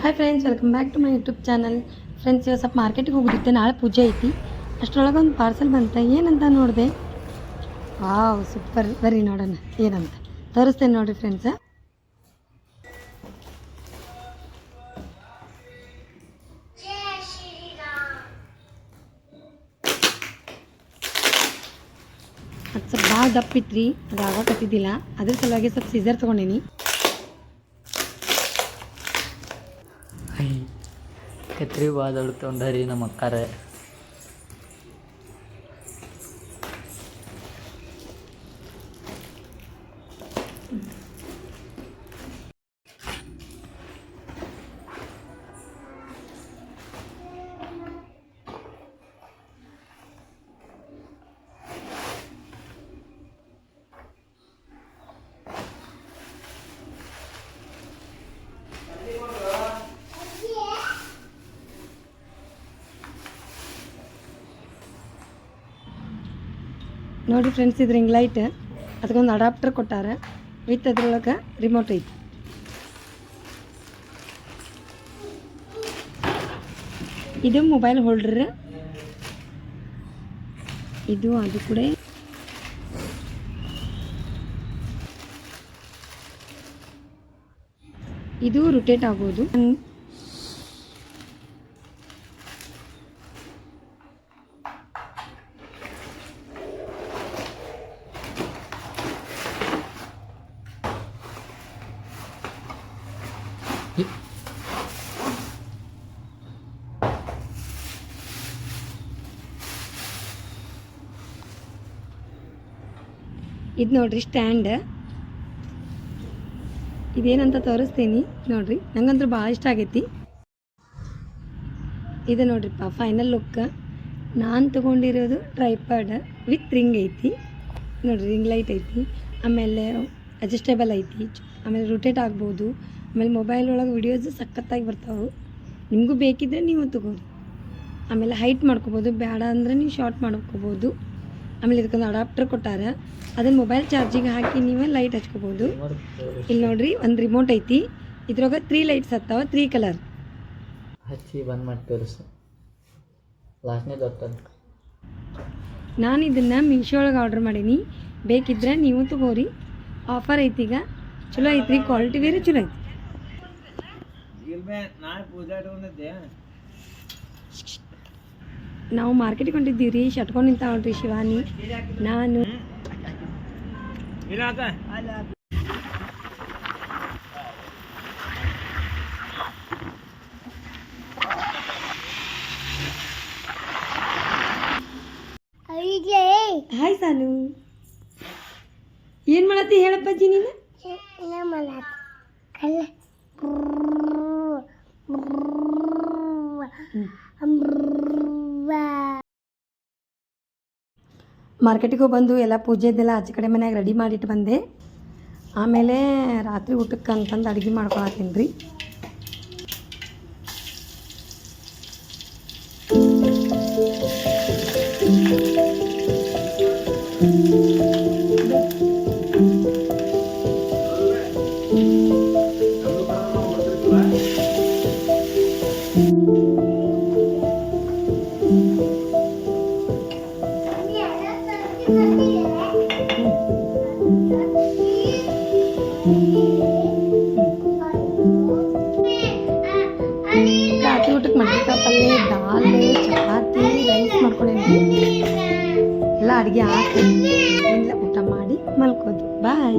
Hi friends, welcome back to my YouTube channel. Friends, ಇವತ್ತು ಸ್ವಲ್ಪ ಮಾರ್ಕೆಟಿಗೆ ಹೋಗಿದ್ದೆ. ನಾಳೆ ಪೂಜೆ ಐತಿ. ಅಷ್ಟರೊಳಗೆ ಒಂದು ಪಾರ್ಸಲ್ ಬಂತ. ಏನಂತ ನೋಡಿದೆ. Wow, super. ಬರ್ರಿ ನೋಡೋಣ ಏನಂತ ತೋರಿಸ್ತೇನೆ ನೋಡಿರಿ ಫ್ರೆಂಡ್ಸ. ಅದು ಸ್ವಲ್ಪ ಭಾಳ ದಪ್ಪಿತ್ರಿ, ಅದು ಆಗೋಕತ್ತಿದ್ದಿಲ್ಲ. ಅದ್ರ ಸಲುವಾಗಿ ಸ್ವಲ್ಪ ಸೀಸರ್ ತೊಗೊಂಡೀನಿ. ಕತ್ರಿ ಭಾಳ ದೊಡ್ಡ ತೊಗೊಂಡಾರಿ ನಮ್ಮ ಅಕ್ಕಾರ. ನೋಡಿರಿ ಫ್ರೆಂಡ್ಸ್, ಇದು ರಿಂಗ್ ಲೈಟ್. ಅದಕ್ಕೊಂದು ಅಡಾಪ್ಟರ್ ಕೊಟ್ಟಾರ ವಿತ್ ಅದ್ರೊಳಗೆ ರಿಮೋಟ್ ಐತಿ. ಇದು ಮೊಬೈಲ್ ಹೋಲ್ಡರ್. ಇದು ಅದು ಕೂಡ ಇದು ರೊಟೇಟ್ ಆಗೋದು. ಇದು ನೋಡ್ರಿ ಸ್ಟ್ಯಾಂಡ್. ಇದೇನಂತ ತೋರಿಸ್ತೀನಿ ನೋಡ್ರಿ. ನಂಗಂತೂ ಭಾಳ ಇಷ್ಟ ಆಗೈತಿ. ಇದು ನೋಡ್ರಿಪ್ಪ ಫೈನಲ್ ಲುಕ್. ನಾನು ತೊಗೊಂಡಿರೋದು ಟ್ರೈಪಾಡ್ ವಿತ್ ರಿಂಗ್ ಐತಿ. ನೋಡ್ರಿ, ರಿಂಗ್ ಲೈಟ್ ಐತಿ. ಆಮೇಲೆ ಅಡ್ಜಸ್ಟೇಬಲ್ ಐತಿ. ಆಮೇಲೆ ರೊಟೇಟ್ ಆಗ್ಬೋದು. ಆಮೇಲೆ ಮೊಬೈಲ್ ಒಳಗೆ ವಿಡಿಯೋಸ್ ಸಖತ್ತಾಗಿ ಬರ್ತಾವೆ. ನಿಮಗೂ ಬೇಕಿದ್ರೆ ನೀವು ತೊಗೊಳ್ರಿ. ಆಮೇಲೆ ಹೈಟ್ ಮಾಡ್ಕೋಬೋದು, ಬೇಡ ಅಂದರೆ ನೀವು ಶಾರ್ಟ್ ಮಾಡ್ಕೋಬೋದು. ಆಮೇಲೆ ಇದಕ್ಕೊಂದು ಅಡಾಪ್ಟರ್ ಕೊಟ್ಟಾರ. ಅದನ್ನು ಮೊಬೈಲ್ ಚಾರ್ಜಿಗೆ ಹಾಕಿ ನೀವು ಲೈಟ್ ಹಚ್ಕೋಬೋದು. ಇಲ್ಲಿ ನೋಡ್ರಿ, ಒಂದು ರಿಮೋಟ್ ಐತಿ. ಇದ್ರೊಳಗೆ 3 ಲೈಟ್ಸ್ ಹತ್ತಾವ, 3 ಕಲರ್. ಹಚ್ಚಿ ಬಂದ್ ಮಾಡಿ ತೋರಿಸು. ಲಾಸ್ಟ್ನೇ ಗೊತ್ತದ. ನಾನು ಇದನ್ನು ಮೀಶೋ ಒಳಗೆ ಆರ್ಡ್ರ್ ಮಾಡೀನಿ. ಬೇಕಿದ್ರೆ ನೀವು ತಗೋರಿ. ಆಫರ್ ಐತಿ ಈಗ. ಚಲೋ ಐತ್ರಿ, ಕ್ವಾಲಿಟಿ ಬೇರೆ ಚಲೋ ಐತಿ. ನಾವು ಮಾರ್ಕೆಟಿಗೆ ಹೊಂಟಿದ್ದೀವಿ ರೀ. ಶಟ್ಕೊಂಡು ನಿಂತ ನೋಡ್ರಿ ಶಿವಾನಿ, ನಾನು. ಹಾಯ್ ಸಾನು, ಏನು ಮಾಡತ್ತಿ ಹೇಳಪ್ಪಾಜಿ ನೀನು? ಮಾರ್ಕೆಟಿಗೆ ಬಂದು ಎಲ್ಲ ಪೂಜೆದೆಲ್ಲ ಆಚೆ ಕಡೆ ಮನ್ಯಾಗ ರೆಡಿ ಮಾಡಿಟ್ಟು ಬಂದೆ. ಆಮೇಲೆ ರಾತ್ರಿ ಊಟಕ್ಕೆ ಅಂತಂದು ಅಡುಗೆ ಮಾಡ್ಕೊಳತ್ತೀನಿ ರೀ. ರಾತ್ರಿ ಊಟಕ್ಕೆ ಮಡ್ಲಿಕಾಯಿ ಪಲ್ಯ, ದಾಲ್, ಚಪಾತಿ, ರೈಸ್ ಮಾಡ್ಕೊಂಡೇನಿ. ಎಲ್ಲ ಅಡುಗೆ ಹಾಕಿ ಎಲ್ಲ ಊಟ ಮಾಡಿ ಮಲ್ಕೋದು. ಬಾಯ್.